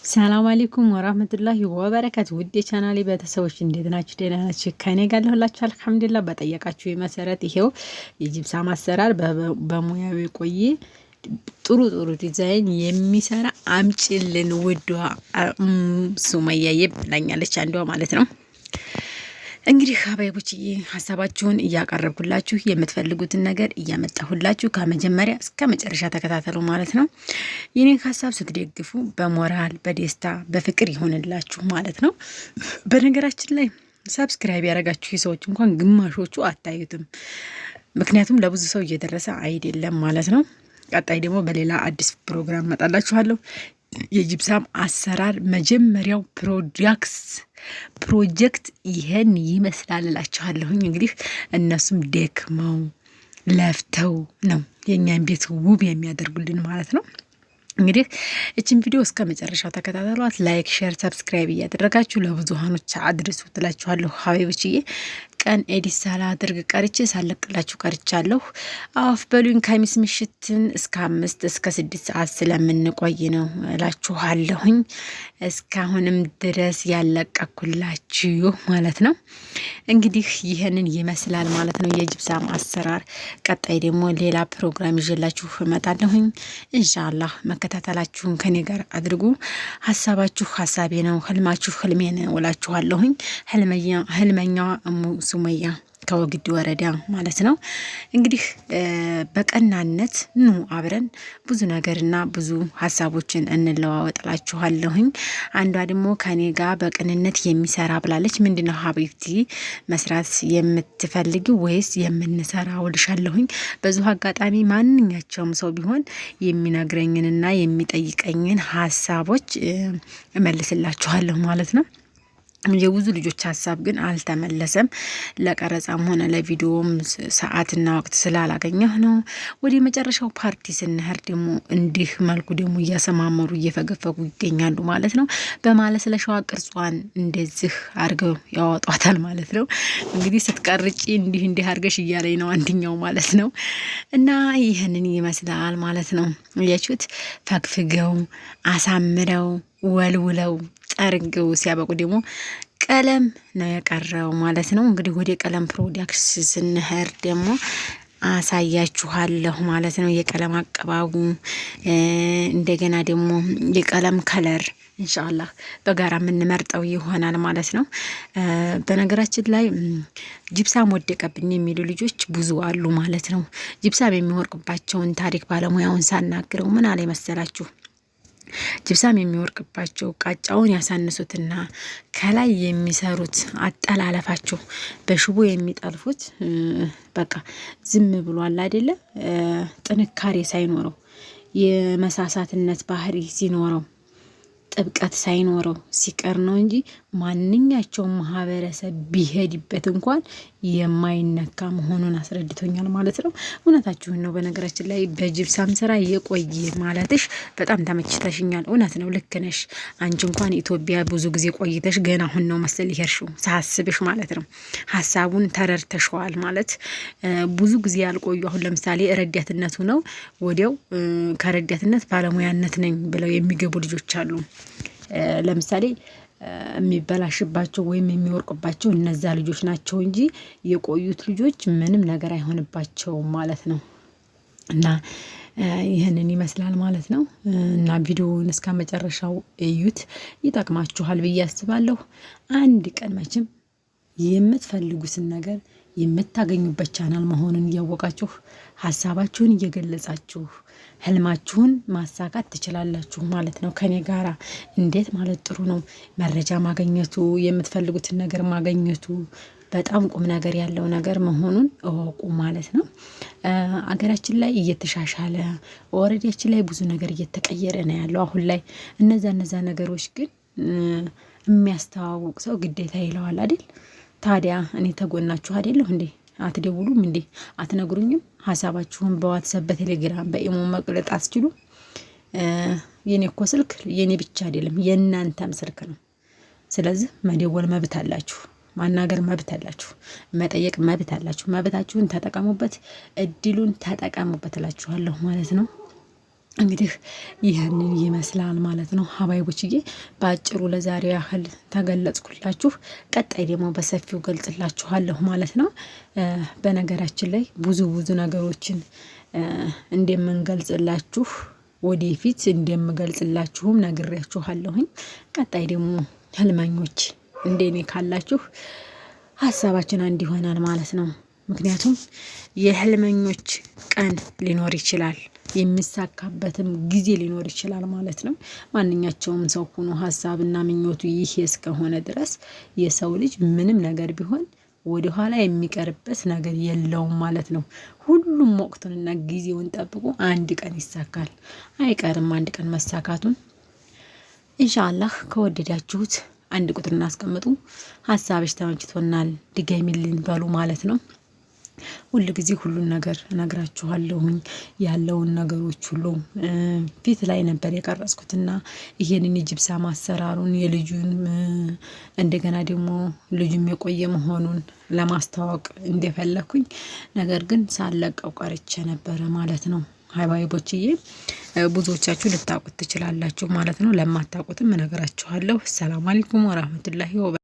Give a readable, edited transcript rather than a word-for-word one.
ሰላም አለይኩም ወራህመቱላሂ ወበረካቱ። ውድ የቻናሌ ቤተሰቦች እንዴት ናችሁ? ደህና ናችሁ? ከኔ ጋር ለሁላችሁ አልሐምዱሊላህ። በጠየቃችሁ መሰረት ይሄው የጂፕሳም አሰራር በሙያዊ ቆይ ጥሩ ዲዛይን የሚሰራ አምጪልን ውዷ ሱመያዬ ብላኛለች አንዷ ማለት ነው። እንግዲህ ሀባይቦችዬ ሀሳባችሁን እያቀረብኩላችሁ የምትፈልጉትን ነገር እያመጣሁላችሁ ከመጀመሪያ እስከ መጨረሻ ተከታተሉ ማለት ነው። የኔን ሀሳብ ስትደግፉ በሞራል በደስታ በፍቅር ይሆንላችሁ ማለት ነው። በነገራችን ላይ ሰብስክራይብ ያደረጋችሁ ሰዎች እንኳን ግማሾቹ አታዩትም፣ ምክንያቱም ለብዙ ሰው እየደረሰ አይደለም ማለት ነው። ቀጣይ ደግሞ በሌላ አዲስ ፕሮግራም መጣላችኋለሁ። የጂፕሳም አሰራር መጀመሪያው ፕሮጀክት ይሄን ይመስላል እላችኋለሁኝ። እንግዲህ እነሱም ደክመው ለፍተው ነው የኛን ቤት ውብ የሚያደርጉልን ማለት ነው። እንግዲህ እችን ቪዲዮ እስከ መጨረሻው ተከታተሏት። ላይክ፣ ሼር፣ ሰብስክራይብ እያደረጋችሁ ለብዙሃኖች አድርሱ ትላችኋለሁ ሀቢቦችዬ። ቀን ኤዲት ሳላደርግ ቀርቼ ሳለቅላችሁ ቀርቻለሁ። አፍ በሉኝ። ከሚስ ምሽትን እስከ 5 እስከ 6 ሰዓት ስለምንቆይ ነው እላችኋለሁኝ። እስካሁንም ድረስ ያለቀኩላችሁ ማለት ነው። እንግዲህ ይህንን ይመስላል ማለት ነው የጂፕሳም አሰራር። ቀጣይ ደግሞ ሌላ ፕሮግራም ይዤላችሁ እመጣለሁኝ ኢንሻአላህ። መከታተላችሁን ከኔ ጋር አድርጉ። ሀሳባችሁ ሀሳቤ ነው፣ ህልማችሁ ህልሜ ነው እላችኋለሁኝ። ህልመኛ ሱመያ ከወግዲ ወረዳ ማለት ነው። እንግዲህ በቀናነት ኑ አብረን ብዙ ነገርና ብዙ ሀሳቦችን እንለዋወጥላችኋለሁኝ። አንዷ ደግሞ ከኔ ጋር በቅንነት የሚሰራ ብላለች። ምንድነው ሀቢብቲ መስራት የምትፈልጊ ወይስ የምንሰራ ወልሻለሁኝ። በዙ አጋጣሚ ማንኛቸውም ሰው ቢሆን የሚነግረኝንና የሚጠይቀኝን ሀሳቦች እመልስላችኋለሁ ማለት ነው። የብዙ ልጆች ሀሳብ ግን አልተመለሰም። ለቀረጻም ሆነ ለቪዲዮም ሰዓትና ወቅት ስላላገኘሁ ነው። ወደ መጨረሻው ፓርቲ ስንሄድ ደግሞ እንዲህ መልኩ ደግሞ እያሰማመሩ እየፈገፈጉ ይገኛሉ ማለት ነው። በማለስለሻዋ ቅርጿን እንደዚህ አድርገው ያወጧታል ማለት ነው። እንግዲህ ስትቀርጪ እንዲህ አድርገሽ እያለኝ ነው አንድኛው ማለት ነው። እና ይህንን ይመስላል ማለት ነው። እያችሁት ፈግፍገው አሳምረው ወልውለው ጠርገው ሲያበቁ ደግሞ ቀለም ነው የቀረው ማለት ነው። እንግዲህ ወደ ቀለም ፕሮዳክት ስንሄድ ደግሞ አሳያችኋለሁ ማለት ነው። የቀለም አቀባቡ እንደገና ደግሞ የቀለም ከለር ኢንሻአላህ በጋራ የምንመርጠው ይሆናል ማለት ነው። በነገራችን ላይ ጂፕሳም ወደቀብኝ የሚሉ ልጆች ብዙ አሉ ማለት ነው። ጂፕሳም የሚወርቅባቸውን ታሪክ ባለሙያውን ሳናግረው ምን አለ መሰላችሁ? ጂፕሳም የሚወርቅባቸው ቃጫውን ያሳንሱትና ከላይ የሚሰሩት አጠላለፋቸው በሽቦ የሚጠልፉት በቃ ዝም ብሏል አይደለ? ጥንካሬ ሳይኖረው የመሳሳትነት ባህሪ ሲኖረው ጥብቀት ሳይኖረው ሲቀር ነው እንጂ ማንኛቸውም ማህበረሰብ ቢሄድበት እንኳን የማይነካ መሆኑን አስረድቶኛል ማለት ነው። እውነታችሁን ነው። በነገራችን ላይ በጂፕሳም ስራ የቆየ ማለትሽ በጣም ተመችተሽኛል። እውነት ነው፣ ልክ ነሽ። አንቺ እንኳን ኢትዮጵያ ብዙ ጊዜ ቆይተሽ ገና አሁን ነው መሰል ይሄርሽው ሳስብሽ ማለት ነው። ሀሳቡን ተረድተሽዋል ማለት ብዙ ጊዜ ያልቆዩ አሁን ለምሳሌ ረዳትነቱ ነው ወዲያው ከረዳትነት ባለሙያነት ነኝ ብለው የሚገቡ ልጆች አሉ። ለምሳሌ የሚበላሽባቸው ወይም የሚወርቅባቸው እነዛ ልጆች ናቸው እንጂ የቆዩት ልጆች ምንም ነገር አይሆንባቸውም ማለት ነው። እና ይህንን ይመስላል ማለት ነው። እና ቪዲዮውን እስከ መጨረሻው እዩት፣ ይጠቅማችኋል ብዬ አስባለሁ። አንድ ቀን መቼም የምትፈልጉትን ነገር የምታገኙበት ቻናል መሆኑን እያወቃችሁ ሀሳባችሁን እየገለጻችሁ ህልማችሁን ማሳካት ትችላላችሁ ማለት ነው። ከኔ ጋራ እንዴት ማለት ጥሩ ነው። መረጃ ማግኘቱ የምትፈልጉትን ነገር ማግኘቱ በጣም ቁም ነገር ያለው ነገር መሆኑን እወቁ ማለት ነው። አገራችን ላይ እየተሻሻለ ወረዳችን ላይ ብዙ ነገር እየተቀየረ ነው ያለው አሁን ላይ። እነዛ ነገሮች ግን የሚያስተዋውቅ ሰው ግዴታ ይለዋል አይደል? ታዲያ እኔ ተጎናችሁ አይደለሁ እንዴ? አትደውሉም እንዴ? አትነግሩኝም? ሀሳባችሁን በዋትስአፕ በቴሌግራም በኢሞ መቅለጥ አስችሉ። የኔ እኮ ስልክ የኔ ብቻ አይደለም የእናንተም ስልክ ነው። ስለዚህ መደወል መብት አላችሁ፣ ማናገር መብት አላችሁ፣ መጠየቅ መብት አላችሁ። መብታችሁን ተጠቀሙበት፣ እድሉን ተጠቀሙበት እላችኋለሁ ማለት ነው። እንግዲህ ይህንን ይመስላል ማለት ነው ሀባይቦችዬ። በአጭሩ ለዛሬ ያህል ተገለጽኩላችሁ። ቀጣይ ደግሞ በሰፊው ገልጽላችኋለሁ ማለት ነው። በነገራችን ላይ ብዙ ነገሮችን እንደምንገልጽላችሁ ወደፊት እንደምገልጽላችሁም ነግሬያችኋለሁኝ። ቀጣይ ደግሞ ህልመኞች እንደኔ ካላችሁ ሀሳባችን አንድ ይሆናል ማለት ነው። ምክንያቱም የህልመኞች ቀን ሊኖር ይችላል፣ የሚሳካበትም ጊዜ ሊኖር ይችላል ማለት ነው። ማንኛቸውም ሰው ሆኖ ሀሳብና ምኞቱ ይሄ እስከሆነ ድረስ የሰው ልጅ ምንም ነገር ቢሆን ወደ ኋላ የሚቀርበት ነገር የለውም ማለት ነው። ሁሉም ወቅቱንና ጊዜውን ጠብቆ አንድ ቀን ይሳካል፣ አይቀርም አንድ ቀን መሳካቱን። ኢንሻአላህ ከወደዳችሁት አንድ ቁጥር እናስቀምጡ። ሀሳብሽ ተመችቶናል ድገሚልን በሉ ማለት ነው። ሁሉ ጊዜ ሁሉን ነገር እነግራችኋለሁኝ። ያለውን ነገሮች ሁሉ ፊት ላይ ነበር የቀረጽኩትና ይሄንን የጅብሳም አሰራሩን የልጁን እንደገና ደግሞ ልጁም የቆየ መሆኑን ለማስተዋወቅ እንደፈለኩኝ፣ ነገር ግን ሳለቀው ቀርቼ ነበረ ማለት ነው። ሀባይቦችዬ ብዙዎቻችሁ ልታውቁት ትችላላችሁ ማለት ነው። ለማታውቁትም እነግራችኋለሁ። ሰላም አለይኩም ወራህመቱላሂ ወበረካቱ።